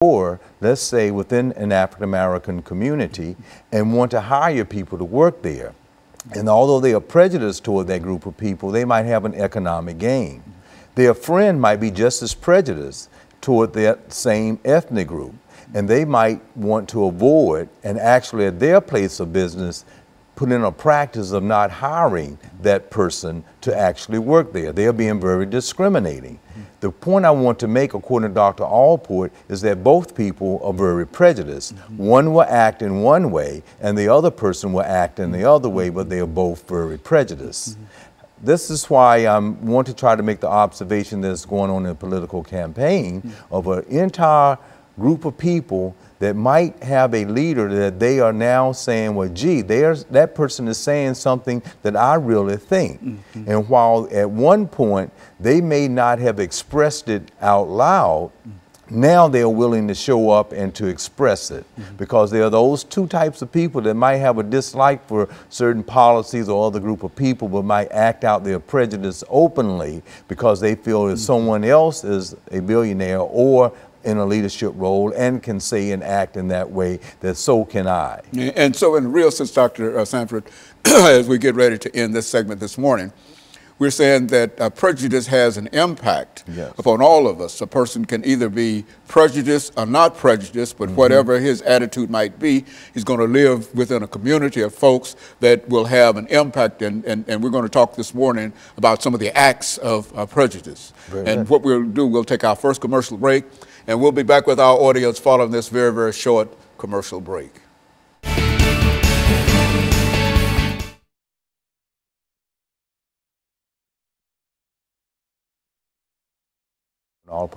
or let's say within an African American community and want to hire people to work there. And although they are prejudiced toward that group of people, they might have an economic gain. Their friend might be just as prejudiced toward that same ethnic group, and they might want to avoid and actually at their place of business put in a practice of not hiring that person to actually work there. They're being very discriminating. The point I want to make, according to Dr. Allport, is that both people are very prejudiced. One will act in one way, and the other person will act in the other way, but they are both very prejudiced. This is why I want to try to make the observation that's going on in a political campaign of an entire group of people that might have a leader that they are now saying, well, gee, that person is saying something that I really think. And while at one point they may not have expressed it out loud, now they're willing to show up and to express it, because there are those two types of people that might have a dislike for certain policies or other group of people, but might act out their prejudice openly because they feel that someone else is a billionaire or in a leadership role and can say and act in that way, that so can I. And so in real sense, Dr. Sanford, as we get ready to end this segment this morning, we're saying that prejudice has an impact upon all of us. A person can either be prejudiced or not prejudiced, but whatever his attitude might be, he's going to live within a community of folks that will have an impact. And we're going to talk this morning about some of the acts of prejudice. What we'll do, we'll take our first commercial break, and we'll be back with our audience following this very, very short commercial break.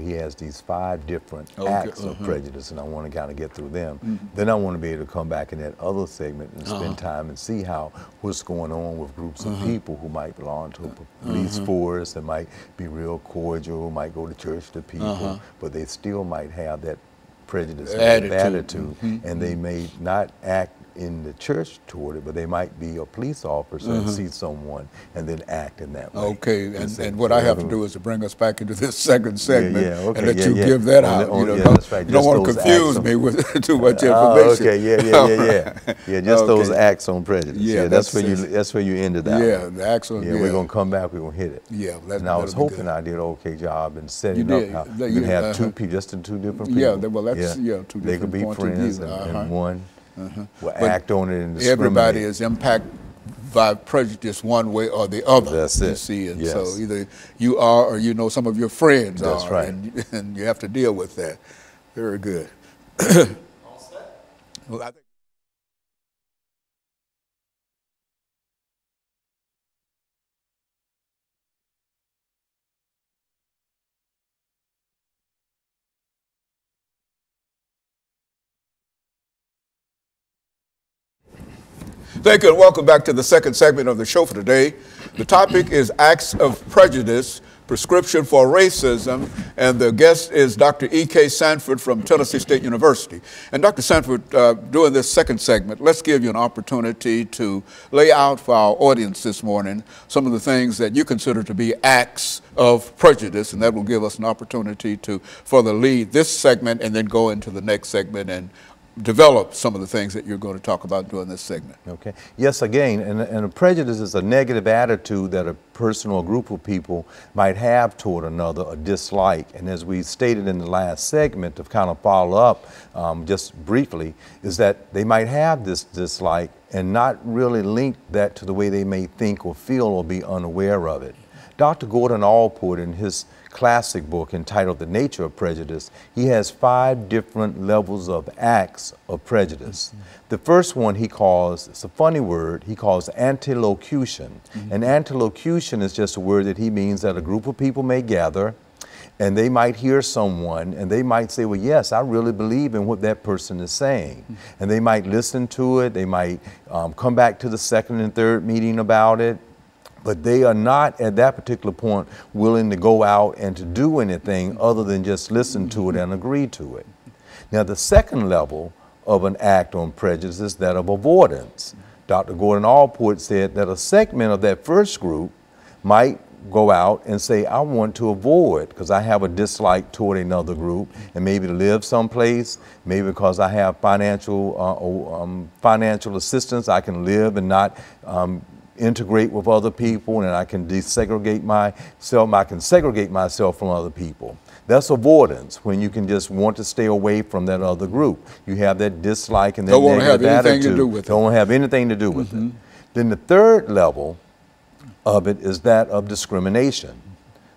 He has these 5 different acts of prejudice, and I want to kind of get through them. Then I want to be able to come back in that other segment and spend time and see what's going on with groups of people who might belong to a police force, that might be real cordial, might go to church to people, but they still might have that prejudice attitude, and they may not act in the church toward it, but they might be a police officer and see someone and then act in that way. Okay, and what I have to do is to bring us back into this second segment and let you give that out. You don't want to confuse me with too much information. Just those acts on prejudice. That's where you ended out. Yeah, the acts on. We're gonna come back. We're gonna hit it. And I was hoping I did an okay job in setting up how you can have two people, just in 2 different people. Yeah, well, that's 2 different they could be friends and one will act on it and discriminate. Everybody is impacted by prejudice one way or the other. That's it. You see, and so either you are or you know some of your friends are. That's right. And you have to deal with that. Very good. All set? Well, I think thank you, and welcome back to the second segment of the show for today. The topic is Acts of Prejudice, Prescription for Racism, and the guest is Dr. EKSanford from Tennessee State University. And Dr. Sanford, during this second segment, let's give you an opportunity to lay out for our audience this morning some of the things that you consider to be acts of prejudice, and that will give us an opportunity to further lead this segment and then go into the next segment and develop some of the things that you're going to talk about during this segment. Okay. Yes, again, and a prejudice is a negative attitude that a person or group of people might have toward another, a dislike. And as we stated in the last segment, to kind of follow up just briefly, is that they might have this dislike and not really link that to the way they may think or feel or be unaware of it. Dr. Gordon Allport, in his classic book entitled The Nature of Prejudice, he has 5 different levels of acts of prejudice. The first one he calls, it's a funny word, he calls antilocution. And antilocution is just a word that he means that a group of people may gather and they might hear someone and they might say, well, yes, I really believe in what that person is saying. And they might listen to it, they might come back to the second and third meeting about it, but they are not at that particular point willing to go out and to do anything other than just listen to it and agree to it. Now, the second level of an act on prejudice is that of avoidance. Dr. Gordon Allport said that a segment of that first group might go out and say, I want to avoid, because I have a dislike toward another group, and maybe to live someplace, maybe because I have financial assistance, I can live and not integrate with other people, and I can desegregate myself, I can segregate myself from other people. That's avoidance, when you can just want to stay away from that other group. You have that dislike and that negative attitude. Don't want to have anything to do with it. Then the third level of it is that of discrimination.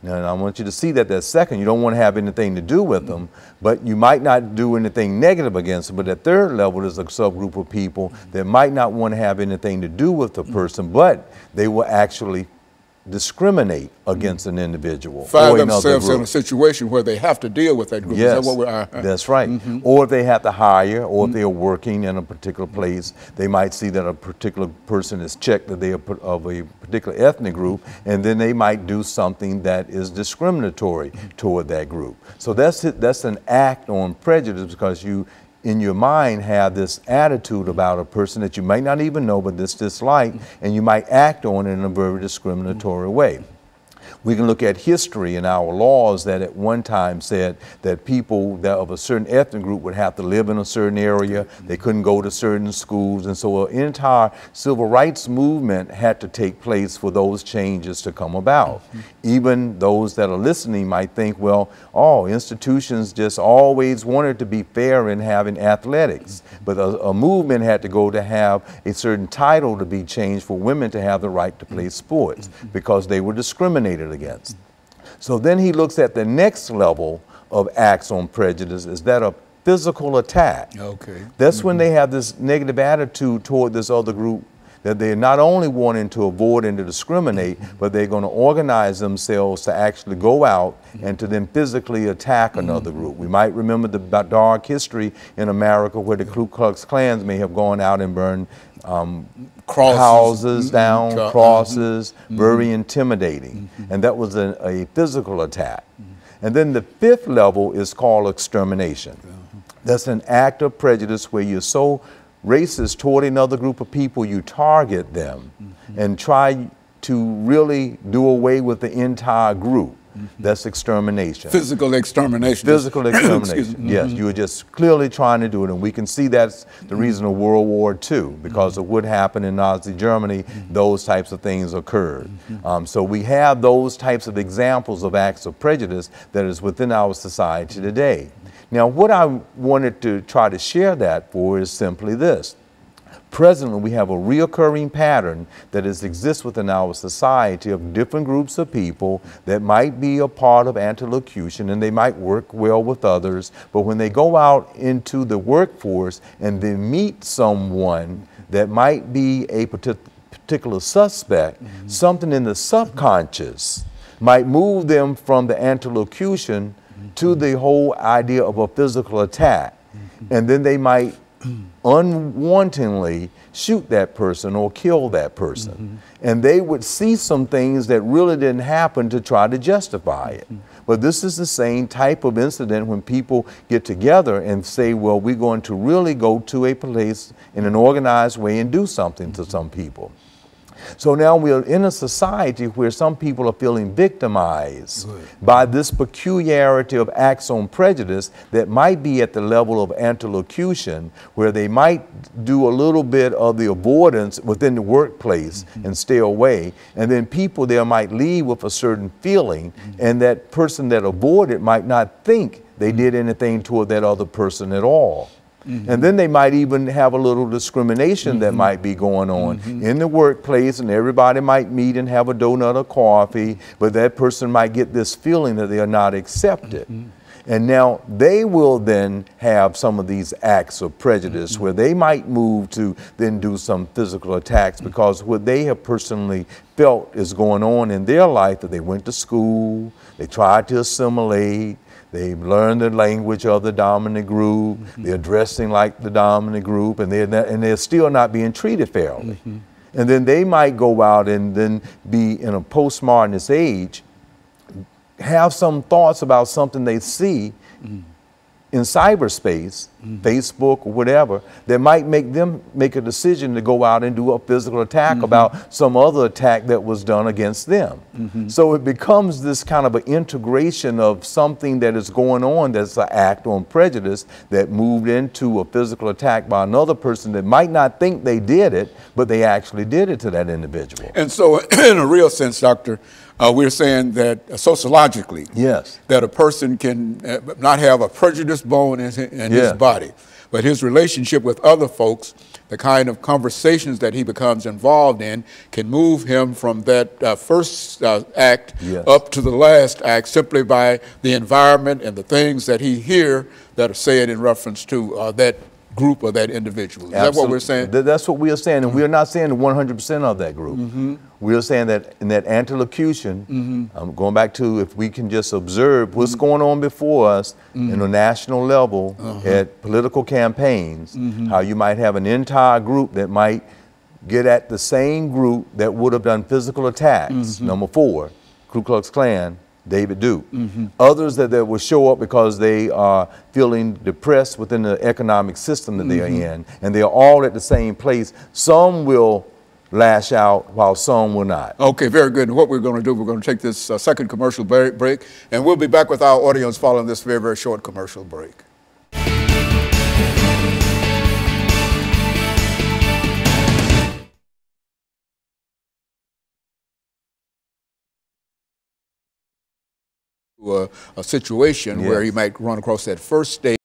Now, I want you to see that second, you don't want to have anything to do with them, but you might not do anything negative against them. But that third level is a subgroup of people that might not want to have anything to do with the person, but they will actually discriminate against an individual. Find themselves in a situation where they have to deal with that group. Yes, is that what we are? That's right. Or if they have to hire, or if they are working in a particular place, they might see that a particular person is checked that they are of a particular ethnic group, and then they might do something that is discriminatory toward that group. So that's an act on prejudice, because you, in your mind, have this attitude about a person that you might not even know, but this dislike, and you might act on it in a very discriminatory way. We can look at history and our laws that at one time said that people that of a certain ethnic group would have to live in a certain area, they couldn't go to certain schools, and so an entire civil rights movement had to take place for those changes to come about. Even those that are listening might think, well, institutions just always wanted to be fair in having athletics, but a movement had to go to have a certain title to be changed for women to have the right to play sports, because they were discriminated against. So then he looks at the next level of acts on prejudice, is that a physical attack. Okay. That's when they have this negative attitude toward this other group, that they're not only wanting to avoid and to discriminate, but they're going to organize themselves to actually go out and to then physically attack another group. We might remember the dark history in America where the Ku Klux Klans may have gone out and burned houses down, crosses, very intimidating. And that was a physical attack. And then the fifth level is called extermination. That's an act of prejudice where you're so racist toward another group of people, you target them and try to really do away with the entire group. That's extermination. Physical extermination. Physical extermination. Yes, you were just clearly trying to do it, and we can see that's the reason of World War II, because of what happened in Nazi Germany. Those types of things occurred. So we have those types of examples of acts of prejudice that is within our society today. Now, what I wanted to try to share that for is simply this. Presently, we have a reoccurring pattern that exists within our society of different groups of people that might be a part of anti-locution, and they might work well with others, but when they go out into the workforce and they meet someone that might be a particular suspect, something in the subconscious might move them from the anti-locution to the whole idea of a physical attack. And then they might unwantingly shoot that person or kill that person. And they would see some things that really didn't happen to try to justify it. But this is the same type of incident when people get together and say, well, we're going to really go to a place in an organized way and do something to some people. So now we're in a society where some people are feeling victimized by this peculiarity of acts on prejudice that might be at the level of anti-locution, where they might do a little bit of the avoidance within the workplace and stay away, and then people there might leave with a certain feeling, and that person that avoided might not think they did anything toward that other person at all. And then they might even have a little discrimination that might be going on in the workplace, and everybody might meet and have a donut or coffee, but that person might get this feeling that they are not accepted. And now they will then have some of these acts of prejudice where they might move to then do some physical attacks because what they have personally felt is going on in their life, that they went to school, they tried to assimilate, they learned the language of the dominant group, they're dressing like the dominant group, and they're still not being treated fairly. And then they might go out and then be in a postmodernist age, have some thoughts about something they see, in cyberspace, Facebook or whatever, that might make them make a decision to go out and do a physical attack about some other attack that was done against them. So it becomes this kind of an integration of something that is going on that's an act on prejudice that moved into a physical attack by another person that might not think they did it, but they actually did it to that individual. And so in a real sense, Doctor, we're saying that sociologically, yes, that a person can not have a prejudiced bone in his body, but his relationship with other folks, the kind of conversations that he becomes involved in, can move him from that first act up to the last act simply by the environment and the things that he hears that are said in reference to that group or that individual. Is that what we're saying? That's what we are saying, and we are not saying 100% of that group. We are saying that in that antilocution, going back to if we can just observe what's going on before us in a national level at political campaigns, how you might have an entire group that might get at the same group that would have done physical attacks. Number 4, Ku Klux Klan, David Duke. Others that will show up because they are feeling depressed within the economic system that they are in, and they are all at the same place. Some will lash out while some will not. Okay, very good. And what we're going to do, we're going to take this second commercial break, and we'll be back with our audience following this very, very short commercial break. A situation where he might run across that first stage